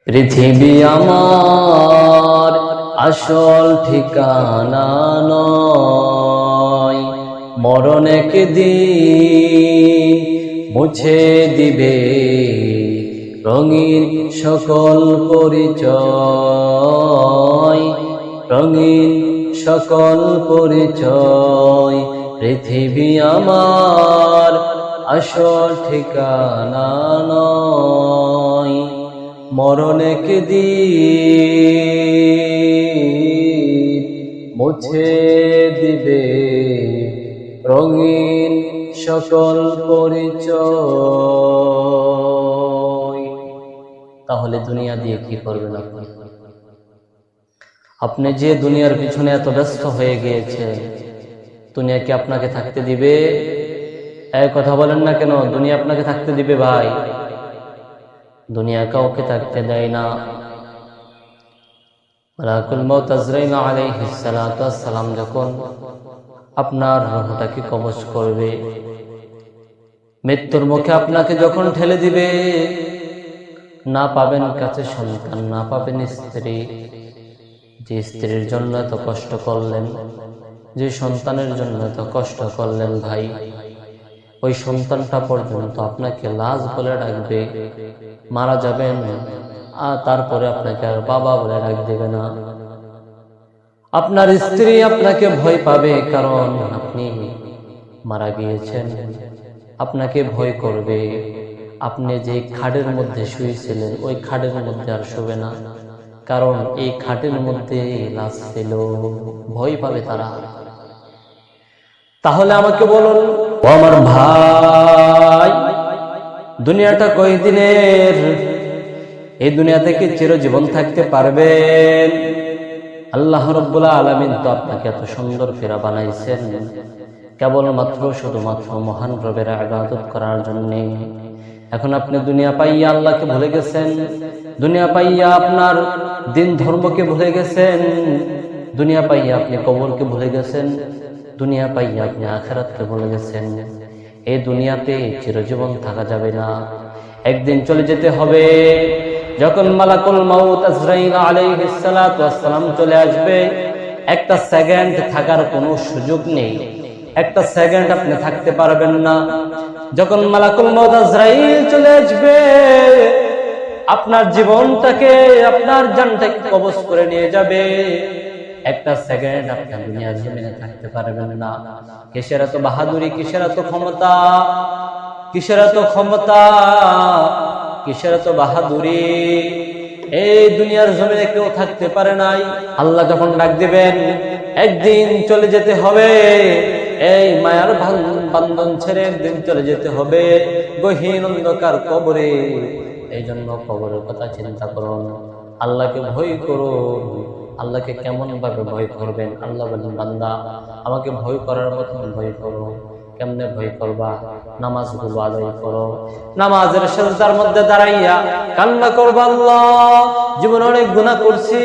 পৃথিবী আমার আসল ঠিকানা নয়, মরণ একদিন মুছে দিবে রঙিন সকল পরিচয়, রঙিন সকল পরিচয়। পৃথিবী আমার আসল ঠিকানা নয়, মরণ একদিন মুছে দিবে রঙিন সকল পরিচয়। তাহলে দুনিয়া দিয়ে কি করবেন আপনি? আপনি যে দুনিয়ার পিছনে এত ব্যস্ত হয়ে গিয়েছে, দুনিয়া কি আপনাকে থাকতে দিবে? এই কথা বলেন না কেন? দুনিয়া আপনাকে থাকতে দিবে ভাই? দুনিয়া কাউকে থাকতে দেয় না। মালাকুল মউত আজরাইল আলাইহিস সালাতু ওয়াস সালাম যখন আপনার রূহটাকে কবজ করবে, মৃত্যুর মুখে আপনাকে যখন ঠেলে দিবে, না পাবেন কাছে সন্তান, না পাবেন স্ত্রী। যে স্ত্রীর জন্য এত কষ্ট করলেন, যে সন্তানের জন্য এত কষ্ট করলেন ভাই, ওই সন্তানটা পর্যন্ত আপনাকে লাশ বলে ডাকবে। মারা যাবেন আর তারপরে আপনাকে আর বাবা বলে ডাক দেবে না। আপনার স্ত্রী আপনাকে ভয় পাবে, কারণ আপনি মারা গিয়েছেন। আপনাকে ভয় করবে। আপনি যে খাটের মধ্যে শুয়েছিলেন, ওই খাটের মধ্যে আর শোবে না, কারণ এই খাটের মধ্যে লাশ ছিল। ভয় পাবে তারা। তাহলে আমাকে বলুন, ও আমার ভাই, দুনিয়াটা কয়দিনের? এই দুনিয়া থেকে চিরজীবন থাকতে পারবেন? আল্লাহ রাব্বুল আলামিন তো আপনাকে এত সুন্দর ফেরা বানাইছেন কেবলমাত্র শুধুমাত্র মহান রবের ইবাদত করার জন্য। এখন আপনি দুনিয়া পাইয়া আল্লাহকে ভুলে গেছেন, দুনিয়া পাইয়া আপনার দিন ধর্মকে ভুলে গেছেন, দুনিয়া পাইয়া আপনি কবরকে ভুলে গেছেন, দুনিয়া পাইয়া আপনি আখিরাতকে ভুলে গেছেন। এই দুনিয়াতে চিরজীবন থাকা যাবে না, একদিন চলে যেতে হবে। যখন মালাকুল মউত আজরাইল আলাইহিস সালাতু ওয়াস সালাম চলে আসবে, একটা সেকেন্ড থাকার কোনো সুযোগ নেই, একটা সেকেন্ড আপনি থাকতে পারবেন না। যখন মালাকুল মউত আজরাইল চলে আসবে, আপনার জীবনটাকে, আপনার জানটাকে কবজ করে নিয়ে যাবে। একটা সেকেন্ড আপনার দুনিয়ার জমিনে থাকতে পারবেন না। কিসের এত বাহাদুরি, কিসের এত ক্ষমতা, কিসের এত ক্ষমতা, কিসের এত বাহাদুরি? এই দুনিয়ার জমিনে কেউ থাকতে পারে নাই। আল্লাহ যখন ডাক দিবেন, একদিন চলে যেতে হবে, এই মায়ার বান্ধন ছেড়ে একদিন চলে যেতে হবে গহীন অন্ধকার কবরে। এই জন্য কবরের কথা চিন্তা করুন, আল্লাহকে ভয় করুন। আল্লাহকে কেমন ভাবে ভয় করবেন? আল্লাহ বলেন, বান্দা আমাকে ভয় করার মতন ভয় করো। কেমনে ভয় করবা? নামাজগুলো আদায় করো, নামাজের সিজদার মধ্যে দাঁড়াইয়া কান্না করবা, আল্লাহ জীবনে অনেক গুনাহ করছি।